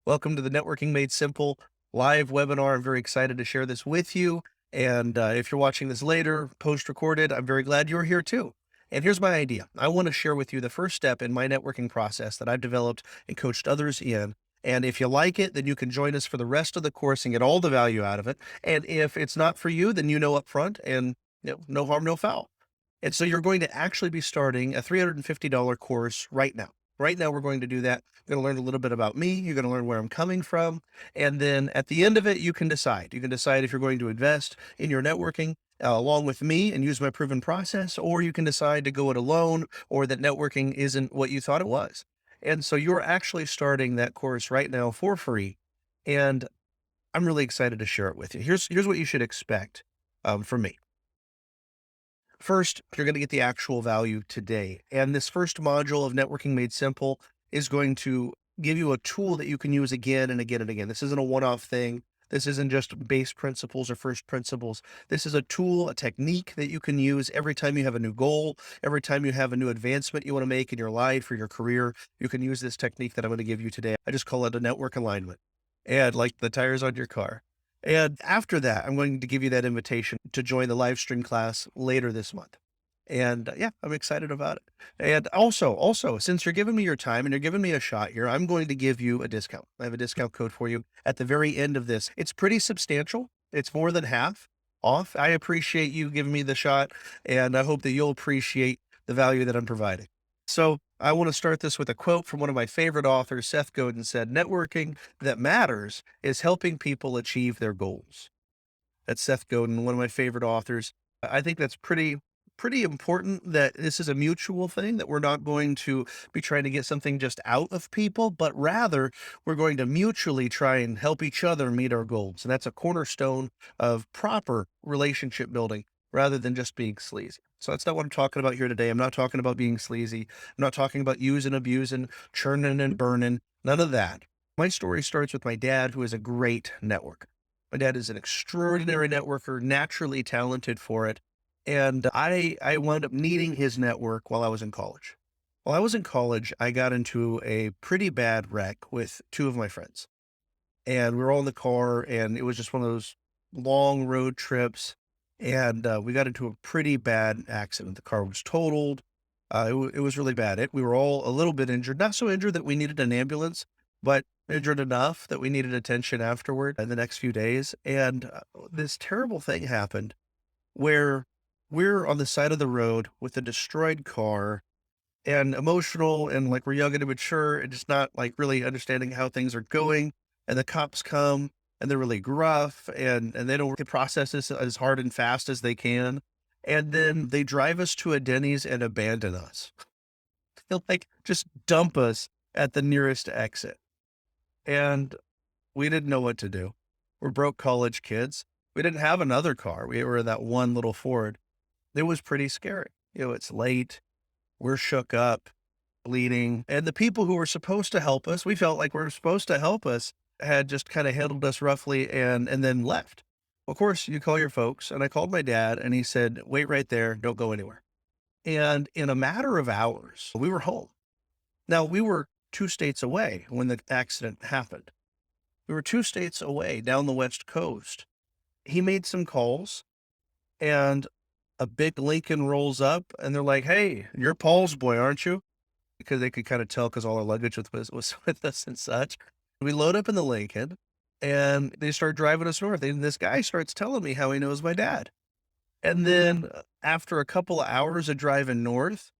Welcome to the Networking Made Simple live webinar. I'm very excited to share this with you. And if you're watching this later, post recorded, I'm very glad you're here too. And here's my idea. I want to share with you the first step in my networking process that I've developed and coached others in. And if you like it, then you can join us for the rest of the course and get all the value out of it. And if it's not for you, then you know up front and no harm, no foul. And so you're going to actually be starting a $350 course right now. Right now, we're going to do that. You're going to learn a little bit about me. You're going to learn where I'm coming from. And then at the end of it, you can decide. You can decide if you're going to invest in your networking along with me and use my proven process, or you can decide to go it alone, or that networking isn't what you thought it was. And so you're actually starting that course right now for free. And I'm really excited to share it with you. Here's what you should expect from me. First, you're going to get the actual value today. And this first module of Networking Made Simple is going to give you a tool that you can use again and again and again. This isn't a one-off thing. This isn't just base principles or first principles. This is a tool, a technique that you can use every time you have a new goal, every time you have a new advancement you want to make in your life or your career. You can use this technique that I'm going to give you today. I just call it a network alignment, and like the tires on your car. And after that, I'm going to give you that invitation to join the live stream class later this month. And yeah, I'm excited about it. And also, since you're giving me your time and you're giving me a shot here, I'm going to give you a discount. I have a discount code for you at the very end of this. It's pretty substantial. It's more than half off. I appreciate you giving me the shot, and I hope that you'll appreciate the value that I'm providing. So I want to start this with a quote from one of my favorite authors. Seth Godin said, "Networking that matters is helping people achieve their goals." That's Seth Godin, one of my favorite authors. I think that's pretty important that this is a mutual thing, that we're not going to be trying to get something just out of people, but rather we're going to mutually try and help each other meet our goals. And that's a cornerstone of proper relationship building rather than just being sleazy. So that's not what I'm talking about here today. I'm not talking about being sleazy. I'm not talking about using, abusing, churning and burning. None of that. My story starts with my dad, who is a great networker. My dad is an extraordinary networker, naturally talented for it. And I wound up needing his network while I was in college. While I was in college, I got into a pretty bad wreck with two of my friends. And we were all in the car, and it was just one of those long road trips. And we got into a pretty bad accident. The car was totaled. It was really bad. We were all a little bit injured, not so injured that we needed an ambulance, but injured enough that we needed attention afterward in the next few days. And this terrible thing happened where we're on the side of the road with a destroyed car and emotional, and like we're young and immature and just not like really understanding how things are going. And the cops come and they're really gruff, and they don't process this as hard and fast as they can. And then they drive us to a Denny's and abandon us. They'll like just dump us at the nearest exit. And we didn't know what to do. We're broke college kids. We didn't have another car. We were in that one little Ford. It was pretty scary. It's late. We're shook up, bleeding. And the people who were supposed to help us, we felt like we were supposed to help us, had just kind of handled us roughly and then left. Of course, you call your folks. And I called my dad and he said, "Wait right there. Don't go anywhere." And in a matter of hours, we were home. Now, we were 2 states away when the accident happened. We were 2 states away down the West Coast. He made some calls, and a big Lincoln rolls up and they're like, "Hey, you're Paul's boy, aren't you?" Because they could kind of tell because all our luggage was with us and such. We load up in the Lincoln and they start driving us north. And this guy starts telling me how he knows my dad. And then after a couple of hours of driving north,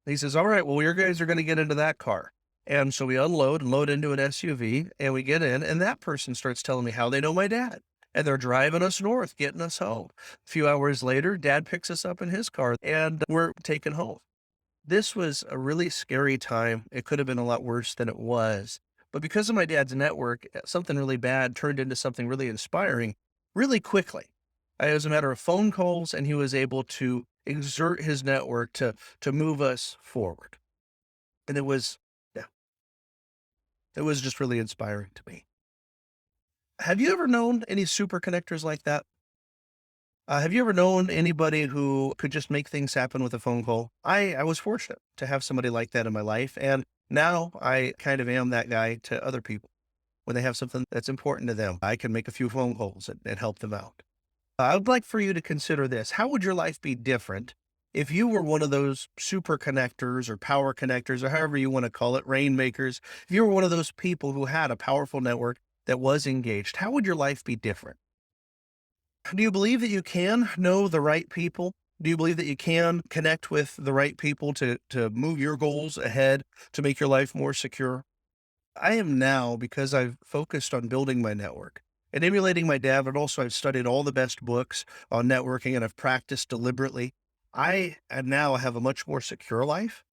he says, "All right, well, your guys are going to get into that car." And so we unload and load into an SUV and we get in, and that person starts telling me how they know my dad. And they're driving us north, getting us home. A few hours later, dad picks us up in his car and we're taken home. This was a really scary time. It could have been a lot worse than it was. But because of my dad's network, something really bad turned into something really inspiring really quickly. It was a matter of phone calls, and he was able to exert his network to move us forward. And yeah, it was just really inspiring to me. Have you ever known any super connectors like that? Have you ever known anybody who could just make things happen with a phone call? I was fortunate to have somebody like that in my life, and now I kind of am that guy to other people. when they have something that's important to them. I can make a few phone calls and help them out. I would like for you to consider this. How would your life be different if you were one of those super connectors or power connectors or however you want to call it, rainmakers? If you were one of those people who had a powerful network that was engaged, how would your life be different? Do you believe that you can know the right people? Do you believe that you can connect with the right people to move your goals ahead, to make your life more secure? I am now because I've focused on building my network and emulating my dad, but also I've studied all the best books on networking and I've practiced deliberately. I now have a much more secure life.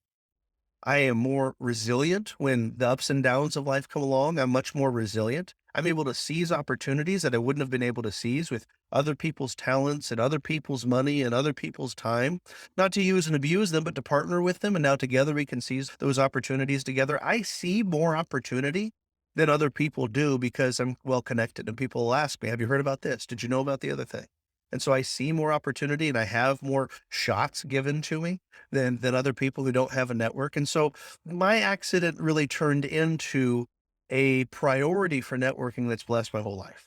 I am more resilient when the ups and downs of life come along. I'm much more resilient. I'm able to seize opportunities that I wouldn't have been able to seize with other people's talents and other people's money and other people's time, not to use and abuse them, but to partner with them. And now together we can seize those opportunities together. I see more opportunity than other people do because I'm well connected. And people will ask me, have you heard about this? Did you know about the other thing? And so I see more opportunity and I have more shots given to me than other people who don't have a network. And so my accident really turned into a priority for networking that's blessed my whole life.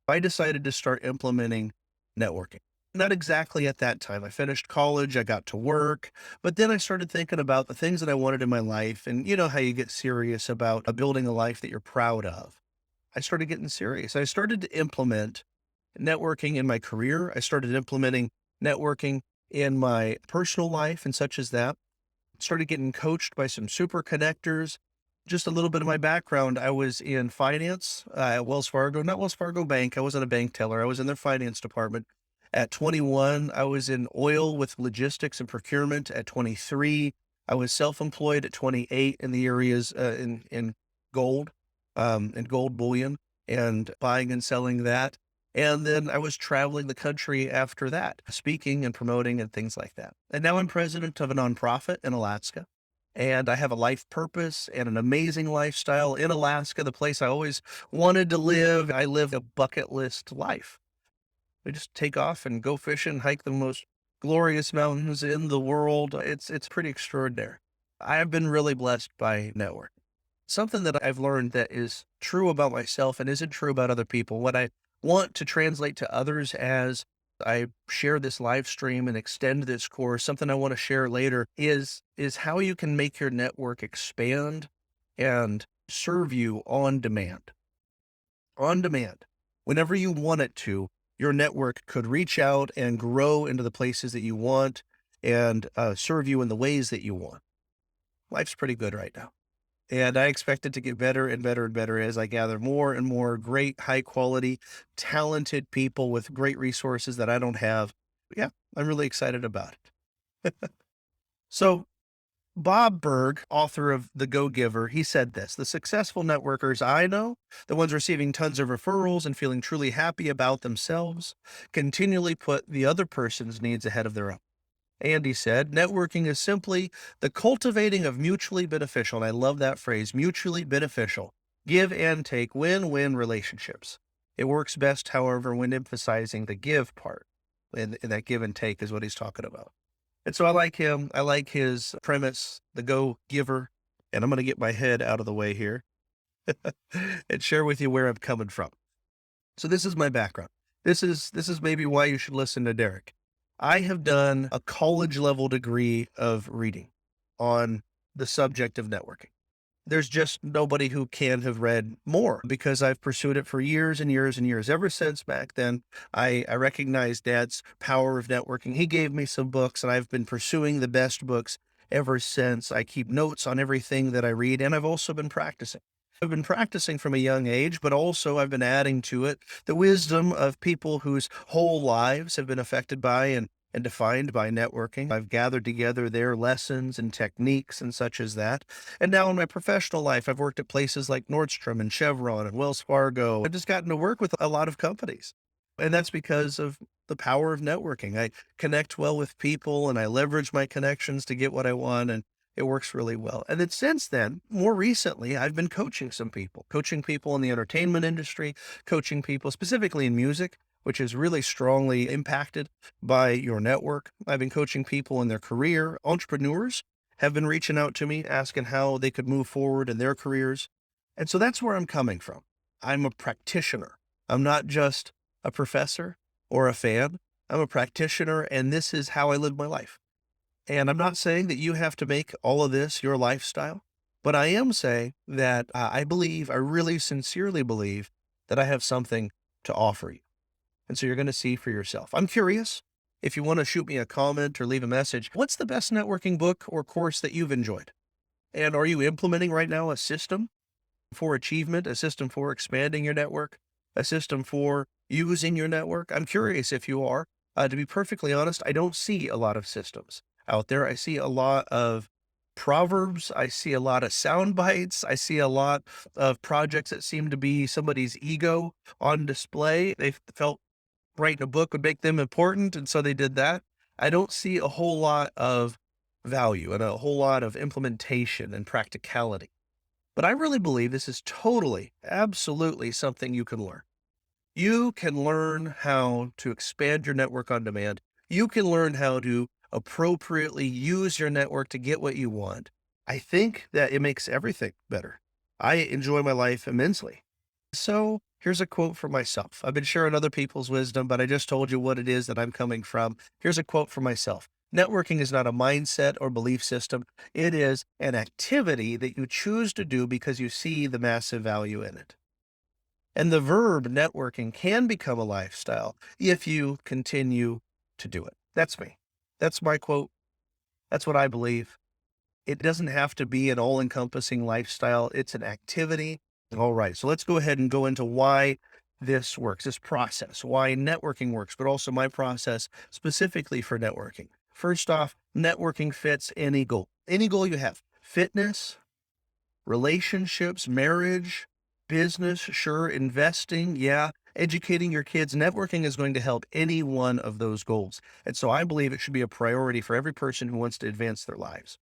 I decided to start implementing networking. Not exactly at that time. I finished college, I got to work, but then I started thinking about the things that I wanted in my life. And you know how you get serious about building a life that you're proud of. I started getting serious. I started to implement networking in my career. I started implementing networking in my personal life and such as that. Started getting coached by some super connectors. Just a little bit of my background. I was in finance at Wells Fargo, not Wells Fargo Bank. I wasn't a bank teller. I was in their finance department. At 21, I was in oil with logistics and procurement. At 23, I was self-employed at 28 in the areas in gold and gold bullion and buying and selling that. And then I was traveling the country after that, speaking and promoting and things like that. And now I'm president of a nonprofit in Alaska. And I have a life purpose and an amazing lifestyle in Alaska, the place I always wanted to live. I live a bucket list life. We just take off and go fishing, hike the most glorious mountains in the world. It's pretty extraordinary. I've been really blessed by network. Something that I've learned that is true about myself and isn't true about other people. What I want to translate to others as I share this live stream and extend this course, something I want to share later is how you can make your network expand and serve you on demand. On demand. Whenever you want it to, your network could reach out and grow into the places that you want and serve you in the ways that you want. Life's pretty good right now. And I expect it to get better and better and better as I gather more and more great, high quality, talented people with great resources that I don't have. Yeah, I'm really excited about it. So, Bob Berg, author of The Go Giver, he said this: the successful networkers I know, the ones receiving tons of referrals and feeling truly happy about themselves, continually put the other person's needs ahead of their own. Andy said, networking is simply the cultivating of mutually beneficial, and I love that phrase, mutually beneficial, give and take, win-win relationships. It works best, however, when emphasizing the give part. And that give and take is what he's talking about. And so I like him. I like his premise, the go giver. And I'm going to get my head out of the way here and share with you where I'm coming from. So this is my background. This is maybe why you should listen to Derek. I have done a college level degree of reading on the subject of networking. There's just nobody who can have read more because I've pursued it for years and years and years. Ever since back then, I recognized Dad's power of networking. He gave me some books and I've been pursuing the best books ever since. I keep notes on everything that I read, and I've also been practicing. I've been practicing from a young age, but also I've been adding to it the wisdom of people whose whole lives have been affected by and defined by networking. I've gathered together their lessons and techniques and such as that. And now in my professional life, I've worked at places like Nordstrom and Chevron and Wells Fargo. I've just gotten to work with a lot of companies. And that's because of the power of networking. I connect well with people and I leverage my connections to get what I want. And it works really well. And then since then, more recently, I've been coaching people in the entertainment industry, coaching people specifically in music, which is really strongly impacted by your network. I've been coaching people in their career. Entrepreneurs have been reaching out to me, asking how they could move forward in their careers. And so that's where I'm coming from. I'm a practitioner. I'm not just a professor or a fan. I'm a practitioner, and this is how I live my life. And I'm not saying that you have to make all of this your lifestyle, but I am saying that I believe, I really sincerely believe that I have something to offer you. And so you're going to see for yourself. I'm curious if you want to shoot me a comment or leave a message. What's the best networking book or course that you've enjoyed? And are you implementing right now a system for achievement, a system for expanding your network, a system for using your network? I'm curious if you are. To be perfectly honest, I don't see a lot of systems out there. I see a lot of proverbs. I see a lot of sound bites. I see a lot of projects that seem to be somebody's ego on display. They felt writing a book would make them important, and so they did that. I don't see a whole lot of value and a whole lot of implementation and practicality. But I really believe this is totally, absolutely something you can learn. You can learn how to expand your network on demand. You can learn how to appropriately use your network to get what you want. I think that it makes everything better. I enjoy my life immensely. So here's a quote for myself. I've been sharing other people's wisdom, but I just told you what it is that I'm coming from. Here's a quote for myself. Networking is not a mindset or belief system. It is an activity that you choose to do because you see the massive value in it. And the verb networking can become a lifestyle if you continue to do it. That's me. That's my quote. That's what I believe. It doesn't have to be an all encompassing lifestyle. It's an activity. All right. So let's go ahead and go into why this works, this process, why networking works, but also my process specifically for networking. First off, networking fits any goal you have, fitness, relationships, marriage, business, sure, investing, yeah, educating your kids. Networking is going to help any one of those goals. And so I believe it should be a priority for every person who wants to advance their lives.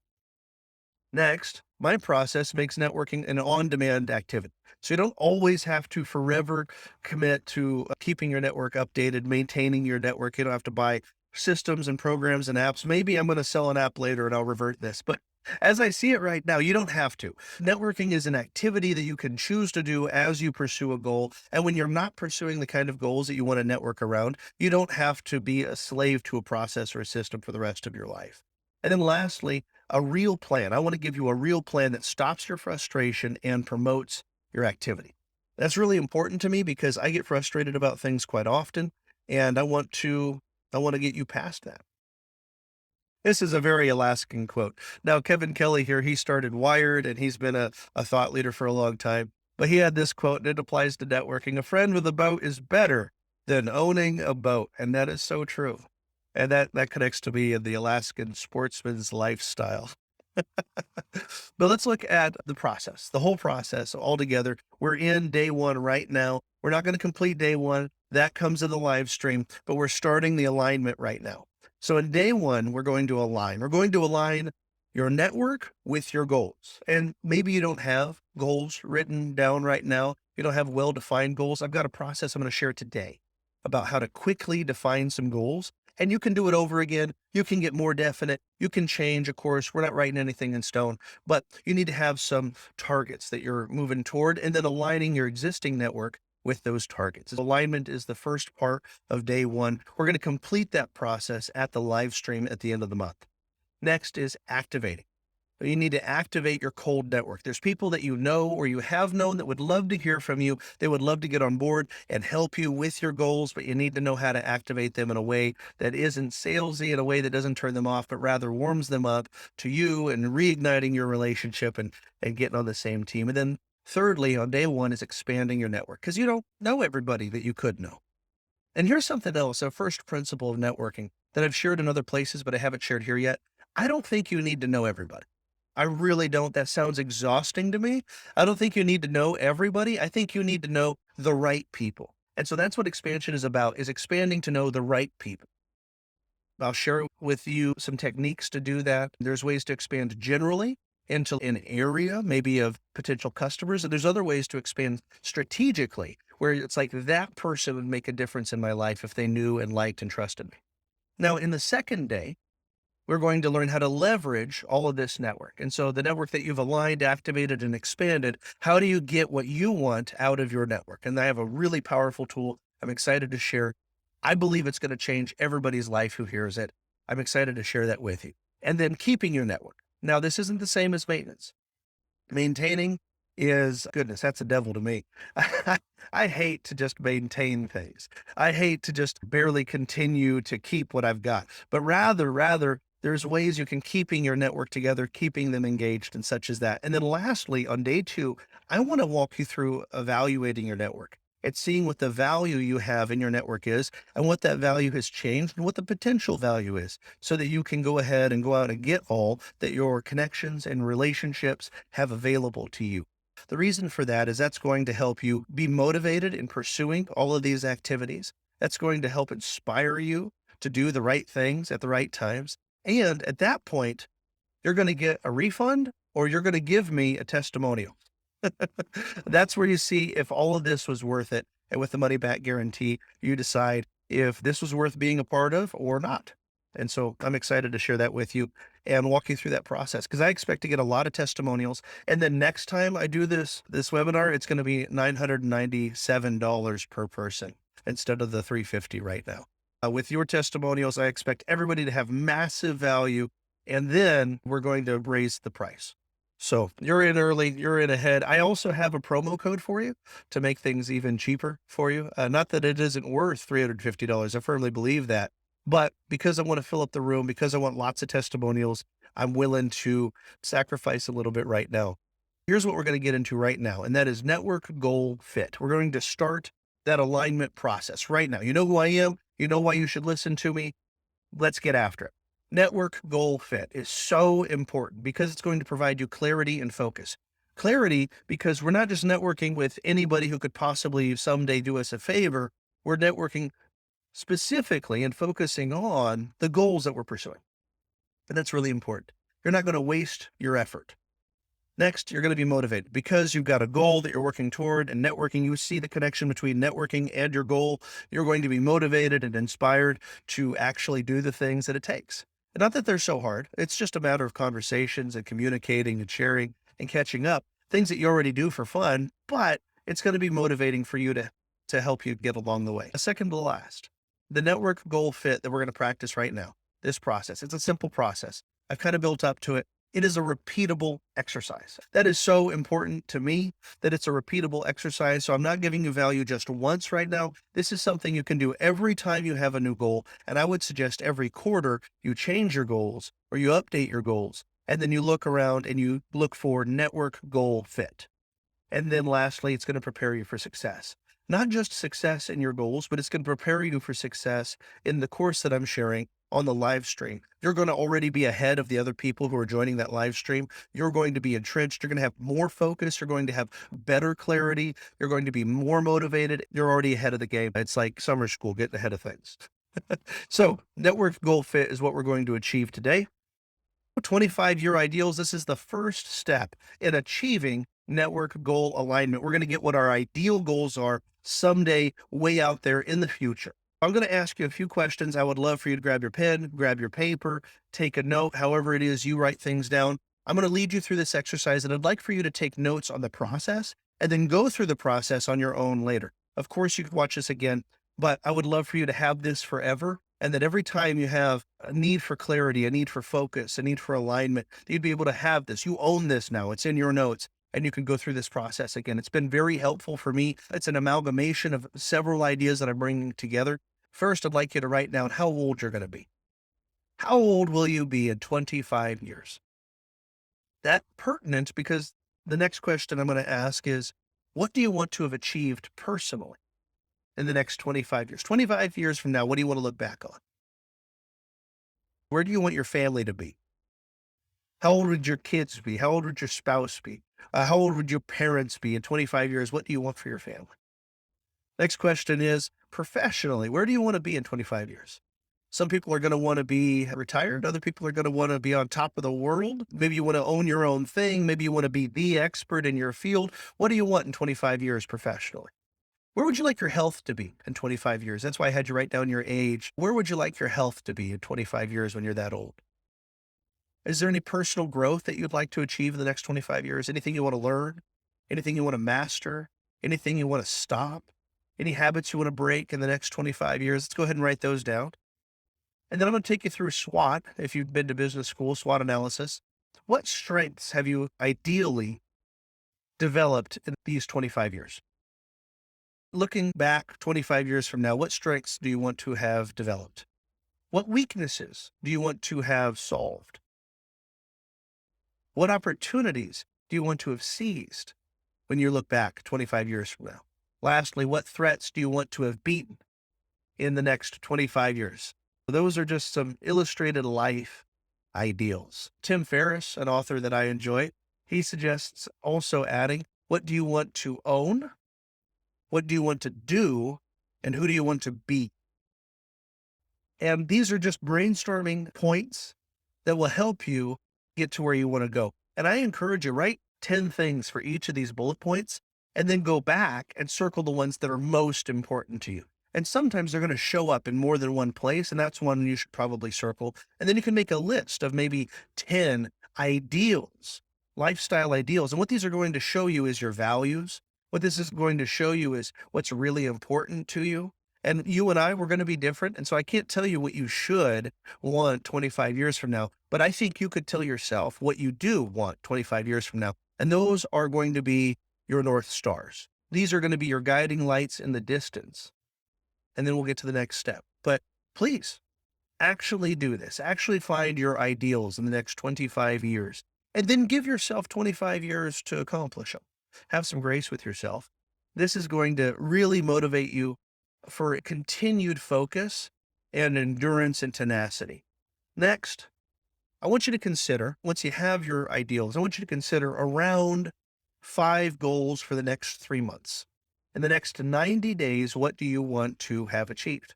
Next, my process makes networking an on demand activity. So you don't always have to forever commit to keeping your network updated, maintaining your network. You don't have to buy systems and programs and apps. Maybe I'm going to sell an app later and I'll revert this. But as I see it right now, you don't have to. Networking is an activity that you can choose to do as you pursue a goal. And when you're not pursuing the kind of goals that you want to network around, you don't have to be a slave to a process or a system for the rest of your life. And then lastly, a real plan. I want to give you a real plan that stops your frustration and promotes your activity. That's really important to me because I get frustrated about things quite often, and I want to get you past that. This is a very Alaskan quote. Now, Kevin Kelly here, he started Wired and he's been a thought leader for a long time. But he had this quote, and it applies to networking. A friend with a boat is better than owning a boat. And that is so true. And that connects to me in the Alaskan sportsman's lifestyle. But let's look at the process, the whole process altogether. We're in day one right now. We're not going to complete day one. That comes in the live stream, but we're starting the alignment right now. So in day one, we're going to align. We're going to align your network with your goals. And maybe you don't have goals written down right now. You don't have well-defined goals. I've got a process I'm going to share today about how to quickly define some goals. And you can do it over again. You can get more definite. You can change, of course. We're not writing anything in stone, but you need to have some targets that you're moving toward and then aligning your existing network with those targets. Alignment is the first part of day one. We're going to complete that process at the live stream at the end of the month. Next is activating. You need to activate your cold network. There's people that you know or you have known that would love to hear from you. They would love to get on board and help you with your goals, but you need to know how to activate them in a way that isn't salesy, in a way that doesn't turn them off, but rather warms them up to you and reigniting your relationship and getting on the same team. And then thirdly, on day one is expanding your network because you don't know everybody that you could know. And here's something else, a first principle of networking that I've shared in other places, but I haven't shared here yet. I don't think you need to know everybody. I really don't. That sounds exhausting to me. I don't think you need to know everybody. I think you need to know the right people. And so that's what expansion is about, is expanding to know the right people. I'll share with you some techniques to do that. There's ways to expand generally into an area, maybe of potential customers. And there's other ways to expand strategically, where it's like that person would make a difference in my life if they knew and liked and trusted me. Now, in the second day, we're going to learn how to leverage all of this network. And so the network that you've aligned, activated, and expanded, how do you get what you want out of your network? And I have a really powerful tool I'm excited to share. I believe it's going to change everybody's life who hears it. I'm excited to share that with you. And then keeping your network. Now, this isn't the same as maintenance. Maintaining is goodness, that's a devil to me. I hate to just maintain things. I hate to just barely continue to keep what I've got, but rather, there's ways you can keeping your network together, keeping them engaged and such as that. And then lastly, on day two, I want to walk you through evaluating your network. It's seeing what the value you have in your network is and what that value has changed and what the potential value is so that you can go ahead and go out and get all that your connections and relationships have available to you. The reason for that is that's going to help you be motivated in pursuing all of these activities. That's going to help inspire you to do the right things at the right times. And at that point, you're going to get a refund or you're going to give me a testimonial. That's where you see if all of this was worth it. And with the money back guarantee, you decide if this was worth being a part of or not. And so I'm excited to share that with you and walk you through that process because I expect to get a lot of testimonials. And then next time I do this webinar, it's going to be $997 per person instead of the $350 right now. With your testimonials, I expect everybody to have massive value, and then we're going to raise the price. So you're in early, you're in ahead. I also have a promo code for you to make things even cheaper for you. Not that it isn't worth $350. I firmly believe that. But because I want to fill up the room, because I want lots of testimonials, I'm willing to sacrifice a little bit right now. Here's what we're going to get into right now, and that is network goal fit. We're going to start that alignment process right now. You know who I am. You know why you should listen to me. Let's get after it. Network goal fit is so important because it's going to provide you clarity and focus. Clarity because we're not just networking with anybody who could possibly someday do us a favor. We're networking specifically and focusing on the goals that we're pursuing. And that's really important. You're not going to waste your effort. Next, you're going to be motivated because you've got a goal that you're working toward, and networking, you see the connection between networking and your goal. You're going to be motivated and inspired to actually do the things that it takes. And not that they're so hard. It's just a matter of conversations and communicating and sharing and catching up, things that you already do for fun, but it's going to be motivating for you to help you get along the way. A second to last, the network goal fit that we're going to practice right now, this process, it's a simple process. I've kind of built up to it. It is a repeatable exercise. That is so important to me that it's a repeatable exercise. So I'm not giving you value just once right now. This is something you can do every time you have a new goal. And I would suggest every quarter you change your goals or you update your goals. And then you look around and you look for network goal fit. And then lastly, it's going to prepare you for success. Not just success in your goals, but it's going to prepare you for success in the course that I'm sharing on the live stream. You're going to already be ahead of the other people who are joining that live stream. You're going to be entrenched. You're going to have more focus. You're going to have better clarity. You're going to be more motivated. You're already ahead of the game. It's like summer school, getting ahead of things. So network goal fit is what we're going to achieve today. 25-year ideals. This is the first step in achieving network goal alignment. We're going to get what our ideal goals are someday way out there in the future. I'm going to ask you a few questions. I would love for you to grab your pen, grab your paper, take a note, however it is you write things down. I'm going to lead you through this exercise, and I'd like for you to take notes on the process and then go through the process on your own later. Of course, you could watch this again, but I would love for you to have this forever. And that every time you have a need for clarity, a need for focus, a need for alignment, you'd be able to have this. You own this now. It's in your notes and you can go through this process again. It's been very helpful for me. It's an amalgamation of several ideas that I'm bringing together. First, I'd like you to write down how old you're going to be. How old will you be in 25 years? That's pertinent because the next question I'm going to ask is, what do you want to have achieved personally in the next 25 years? 25 years from now, what do you want to look back on? Where do you want your family to be? How old would your kids be? How old would your spouse be? How old would your parents be in 25 years? What do you want for your family? Next question is professionally, where do you want to be in 25 years? Some people are going to want to be retired. Other people are going to want to be on top of the world. Maybe you want to own your own thing. Maybe you want to be the expert in your field. What do you want in 25 years professionally? Where would you like your health to be in 25 years? That's why I had you write down your age. Where would you like your health to be in 25 years when you're that old? Is there any personal growth that you'd like to achieve in the next 25 years? Anything you want to learn? Anything you want to master? Anything you want to stop? Any habits you want to break in the next 25 years? Let's go ahead and write those down. And then I'm going to take you through SWOT. If you've been to business school, SWOT analysis. What strengths have you ideally developed in these 25 years? Looking back 25 years from now, what strengths do you want to have developed? What weaknesses do you want to have solved? What opportunities do you want to have seized when you look back 25 years from now? Lastly, what threats do you want to have beaten in the next 25 years? Those are just some illustrated life ideals. Tim Ferriss, an author that I enjoy, he suggests also adding, what do you want to own? What do you want to do? And who do you want to be? And these are just brainstorming points that will help you get to where you want to go. And I encourage you, write 10 things for each of these bullet points, and then go back and circle the ones that are most important to you. And sometimes they're going to show up in more than one place, and that's one you should probably circle. And then you can make a list of maybe 10 ideals, lifestyle ideals. And what these are going to show you is your values. What this is going to show you is what's really important to you. And you and I, we're going to be different. And so I can't tell you what you should want 25 years from now, but I think you could tell yourself what you do want 25 years from now. And those are going to be your North Stars. These are going to be your guiding lights in the distance. And then we'll get to the next step. But please actually do this. Actually find your ideals in the next 25 years, and then give yourself 25 years to accomplish them. Have some grace with yourself. This is going to really motivate you for continued focus and endurance and tenacity. Next, I want you to consider, once you have your ideals, I want you to consider around 5 goals for the next 3 months. In the next 90 days, what do you want to have achieved?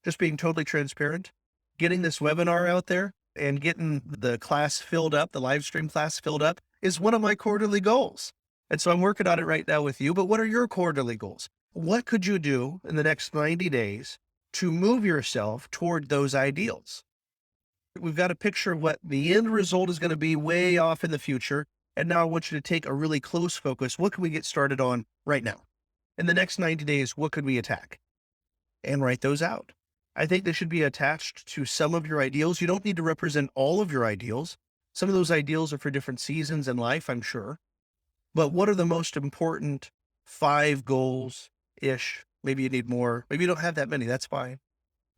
Just being totally transparent, getting this webinar out there and getting the class filled up, the live stream class filled up, is one of my quarterly goals. And so I'm working on it right now with you. But what are your quarterly goals? What could you do in the next 90 days to move yourself toward those ideals? We've got a picture of what the end result is going to be way off in the future. And now I want you to take a really close focus. What can we get started on right now? In the next 90 days, what could we attack? And write those out. I think they should be attached to some of your ideals. You don't need to represent all of your ideals. Some of those ideals are for different seasons in life, I'm sure. But what are the most important 5 goals-ish? Maybe you need more. Maybe you don't have that many. That's fine.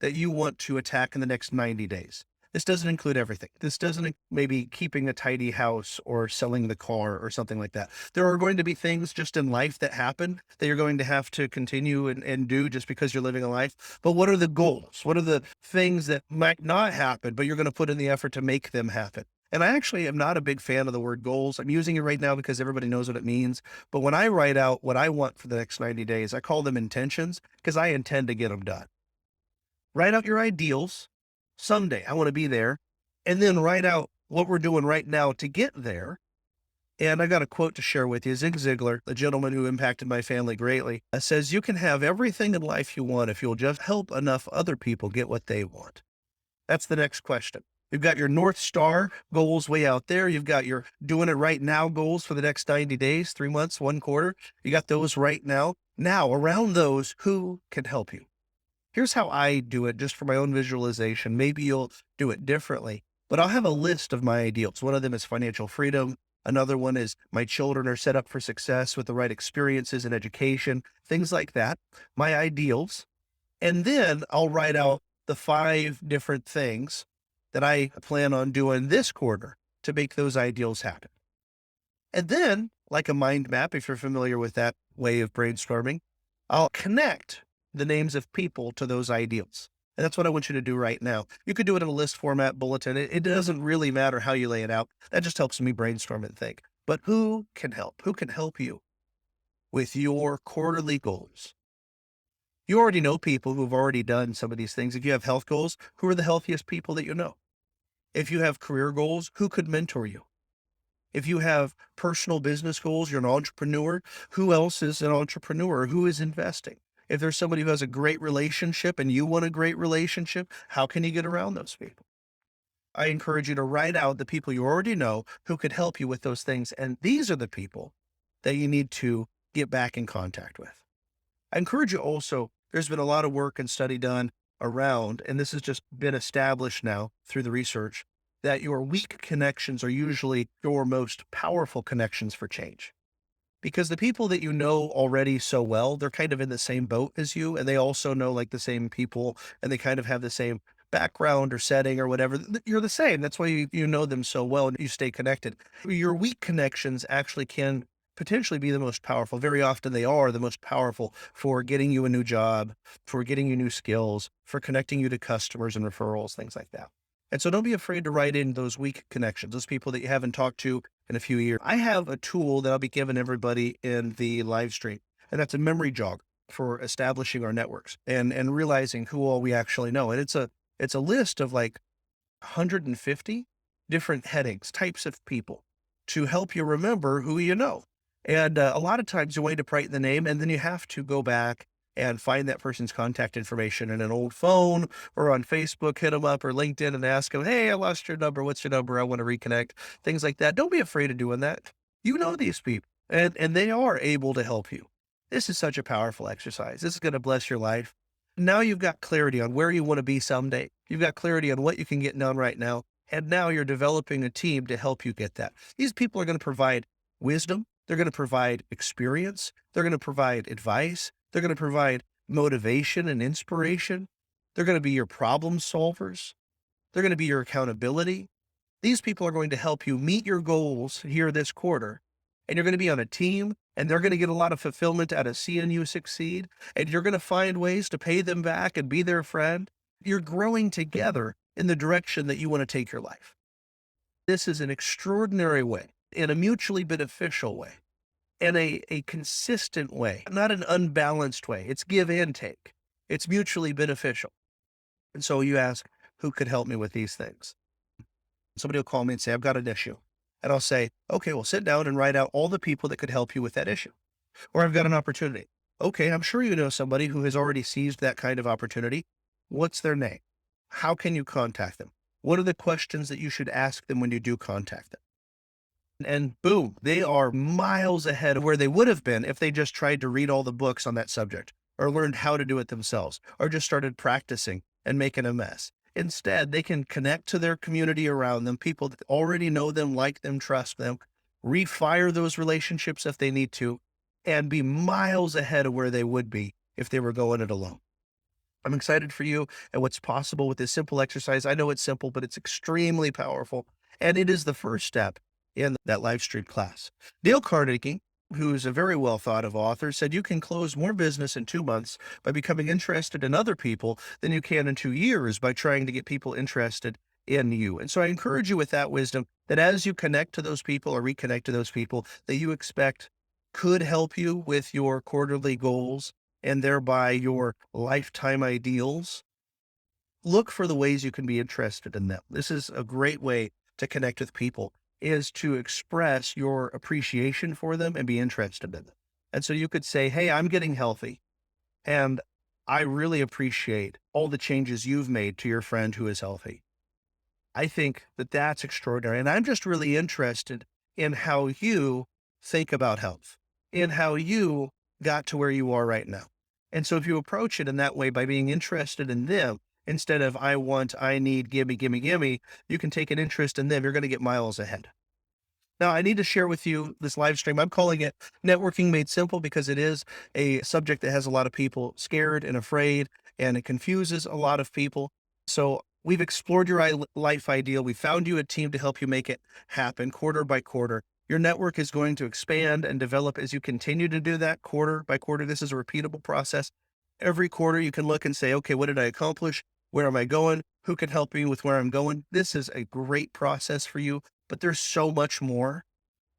That you want to attack in the next 90 days. This doesn't include everything. This doesn't maybe keeping a tidy house or selling the car or something like that. There are going to be things just in life that happen that you're going to have to continue and do just because you're living a life. But what are the goals? What are the things that might not happen, but you're going to put in the effort to make them happen? And I actually am not a big fan of the word goals. I'm using it right now because everybody knows what it means. But when I write out what I want for the next 90 days, I call them intentions because I intend to get them done. Write out your ideals. Someday I want to be there, and then write out what we're doing right now to get there. And I got a quote to share with you. Zig Ziglar, the gentleman who impacted my family greatly, says, you can have everything in life you want if you'll just help enough other people get what they want. That's the next question. You've got your North Star goals way out there. You've got your doing it right now goals for the next 90 days, 3 months, 1 quarter. You got those right now. Now, around those, who can help you? Here's how I do it just for my own visualization. Maybe you'll do it differently, but I'll have a list of my ideals. One of them is financial freedom. Another one is my children are set up for success with the right experiences and education, things like that, my ideals. And then I'll write out the 5 different things that I plan on doing this quarter to make those ideals happen. And then, like a mind map, if you're familiar with that way of brainstorming, I'll connect the names of people to those ideals. And that's what I want you to do right now. You could do it in a list format, bulletin. It doesn't really matter how you lay it out. That just helps me brainstorm and think. But who can help? Who can help you with your quarterly goals? You already know people who've already done some of these things. If you have health goals, who are the healthiest people that you know? If you have career goals, who could mentor you? If you have personal business goals, you're an entrepreneur, who else is an entrepreneur? Who is investing? If there's somebody who has a great relationship and you want a great relationship, how can you get around those people? I encourage you to write out the people you already know who could help you with those things. And these are the people that you need to get back in contact with. I encourage you also, there's been a lot of work and study done around, and this has just been established now through the research, that your weak connections are usually your most powerful connections for change. Because the people that you know already so well, they're kind of in the same boat as you, and they also know like the same people, and they kind of have the same background or setting or whatever. You're the same. That's why you know them so well and you stay connected. Your weak connections actually can potentially be the most powerful. Very often they are the most powerful for getting you a new job, for getting you new skills, for connecting you to customers and referrals, things like that. And so don't be afraid to write in those weak connections, those people that you haven't talked to in a few years. I have a tool that I'll be giving everybody in the live stream, and that's a memory jog for establishing our networks and realizing who all we actually know. And it's a list of like 150 different headings, types of people to help you remember who you know. And a lot of times you wind up writing the name, and then you have to go back and find that person's contact information in an old phone or on Facebook, hit them up or LinkedIn and ask them, hey, I lost your number. What's your number? I want to reconnect, things like that. Don't be afraid of doing that. You know these people and they are able to help you. This is such a powerful exercise. This is going to bless your life. Now you've got clarity on where you want to be someday. You've got clarity on what you can get done right now. And now you're developing a team to help you get that. These people are going to provide wisdom. They're going to provide experience. They're going to provide advice. They're going to provide motivation and inspiration. They're going to be your problem solvers. They're going to be your accountability. These people are going to help you meet your goals here this quarter. And you're going to be on a team, and they're going to get a lot of fulfillment out of seeing you succeed. And you're going to find ways to pay them back and be their friend. You're growing together in the direction that you want to take your life. This is an extraordinary way, in a mutually beneficial way, in a consistent way, not an unbalanced way. It's give and take. It's mutually beneficial. And so you ask, who could help me with these things? Somebody will call me and say, I've got an issue. And I'll say, okay, well, sit down and write out all the people that could help you with that issue. Or I've got an opportunity. Okay, I'm sure you know somebody who has already seized that kind of opportunity. What's their name? How can you contact them? What are the questions that you should ask them when you do contact them? And boom, they are miles ahead of where they would have been if they just tried to read all the books on that subject or learned how to do it themselves or just started practicing and making a mess. Instead, they can connect to their community around them, people that already know them, like them, trust them, refire those relationships if they need to, and be miles ahead of where they would be if they were going it alone. I'm excited for you and what's possible with this simple exercise. I know it's simple, but it's extremely powerful. And it is the first step in that live stream class. Dale Carnegie, who's a very well thought of author, said you can close more business in 2 months by becoming interested in other people than you can in 2 years by trying to get people interested in you. And so I encourage you with that wisdom that as you connect to those people or reconnect to those people that you expect could help you with your quarterly goals and thereby your lifetime ideals, look for the ways you can be interested in them. This is a great way to connect with people, is to express your appreciation for them and be interested in them. And so you could say, hey, I'm getting healthy and I really appreciate all the changes you've made to your friend who is healthy. I think that that's extraordinary. And I'm just really interested in how you think about health, in how you got to where you are right now. And so if you approach it in that way by being interested in them, instead of I want, I need, gimme, gimme, gimme, you can take an interest in them. You're going to get miles ahead. Now, I need to share with you this live stream. I'm calling it Networking Made Simple because it is a subject that has a lot of people scared and afraid, and it confuses a lot of people. So we've explored your life ideal. We found you a team to help you make it happen quarter by quarter. Your network is going to expand and develop as you continue to do that quarter by quarter. This is a repeatable process. Every quarter, you can look and say, okay, what did I accomplish? Where am I going? Who can help me with where I'm going? This is a great process for you, but there's so much more.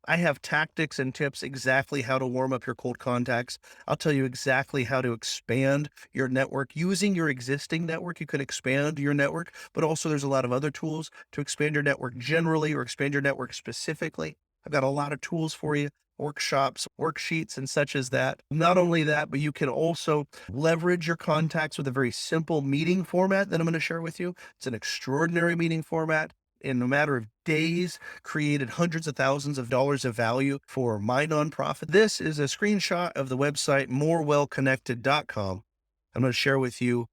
I have tactics and tips exactly how to warm up your cold contacts. I'll tell you exactly how to expand your network. Using your existing network, you can expand your network, but also there's a lot of other tools to expand your network generally or expand your network specifically. I've got a lot of tools for you, workshops, worksheets, and such as that. Not only that, but you can also leverage your contacts with a very simple meeting format that I'm going to share with you. It's an extraordinary meeting format. in a matter of days, created hundreds of thousands of dollars of value for my nonprofit. This is a screenshot of the website morewellconnected.com. I'm going to share with you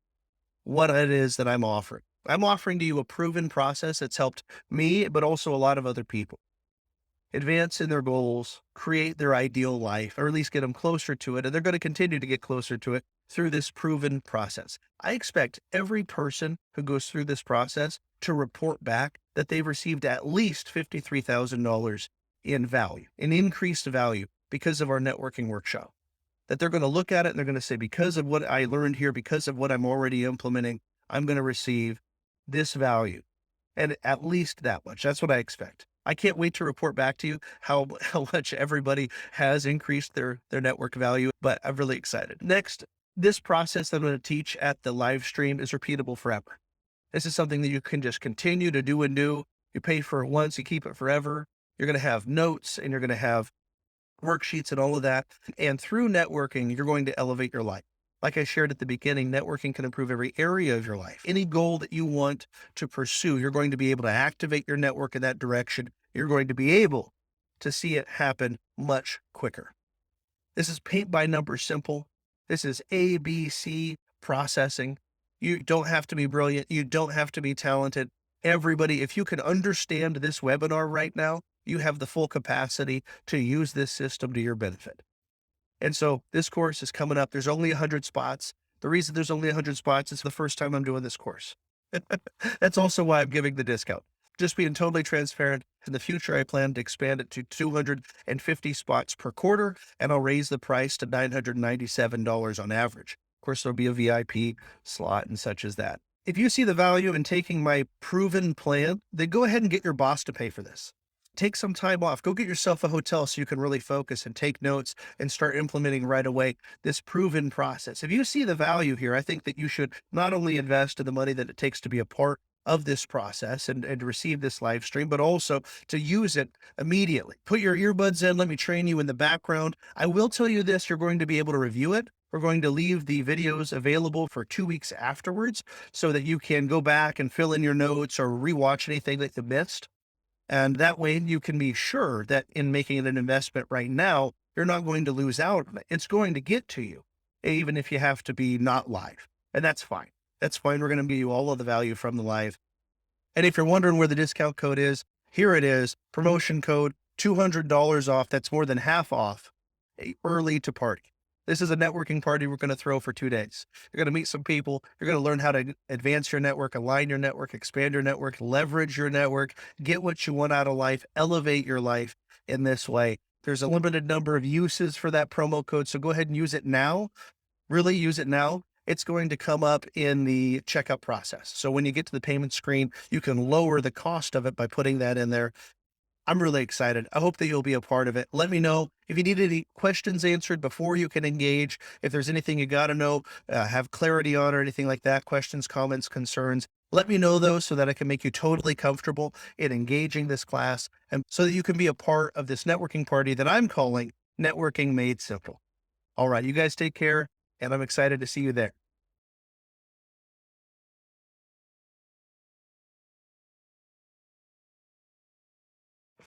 what it is that I'm offering. I'm offering to you a proven process that's helped me, but also a lot of other people advance in their goals, create their ideal life, or at least get them closer to it. And they're going to continue to get closer to it through this proven process. I expect every person who goes through this process to report back that they've received at least $53,000 in value, in increased value because of our networking workshop. That they're going to look at it and they're going to say, because of what I learned here, because of what I'm already implementing, I'm going to receive this value. And at least that much. That's what I expect. I can't wait to report back to you how much everybody has increased their network value, but I'm really excited. Next, this process that I'm going to teach at the live stream is repeatable forever. This is something that you can just continue to do and do. You pay for it once, you keep it forever. You're going to have notes and you're going to have worksheets and all of that. And through networking, you're going to elevate your life. Like I shared at the beginning, networking can improve every area of your life. Any goal that you want to pursue, you're going to be able to activate your network in that direction. You're going to be able to see it happen much quicker. This is paint by number simple. This is ABC processing. You don't have to be brilliant. You don't have to be talented. Everybody, if you can understand this webinar right now, you have the full capacity to use this system to your benefit. And so this course is coming up. There's only 100 spots. The reason there's only 100 spots is the first time I'm doing this course. That's also why I'm giving the discount. Just being totally transparent. In the future, I plan to expand it to 250 spots per quarter, and I'll raise the price to $997 on average. Of course, there'll be a VIP slot and such as that. If you see the value in taking my proven plan, then go ahead and get your boss to pay for this. Take some time off. Go get yourself a hotel so you can really focus and take notes and start implementing right away this proven process. If you see the value here, I think that you should not only invest in the money that it takes to be a part of this process and receive this live stream, but also to use it immediately. Put your earbuds in. Let me train you in the background. I will tell you this, you're going to be able to review it. We're going to leave the videos available for 2 weeks afterwards so that you can go back and fill in your notes or rewatch anything that you missed. And that way you can be sure that in making an investment right now, you're not going to lose out on it. It's going to get to you, even if you have to be not live. And that's fine. That's fine. We're going to give you all of the value from the live. And if you're wondering where the discount code is, here it is. Promotion code, $200 off. That's more than half off. Early to party. This is a networking party we're going to throw for 2 days. You're going to meet some people. You're going to learn how to advance your network, align your network, expand your network, leverage your network, get what you want out of life, elevate your life in this way. There's a limited number of uses for that promo code. So go ahead and use it now. Really use it now. It's going to come up in the checkout process. So when you get to the payment screen, you can lower the cost of it by putting that in there. I'm really excited. I hope that you'll be a part of it. Let me know if you need any questions answered before you can engage. If there's anything you got to know, have clarity on or anything like that, questions, comments, concerns, let me know those so that I can make you totally comfortable in engaging this class and so that you can be a part of this networking party that I'm calling Networking Made Simple. All right, you guys take care, and I'm excited to see you there.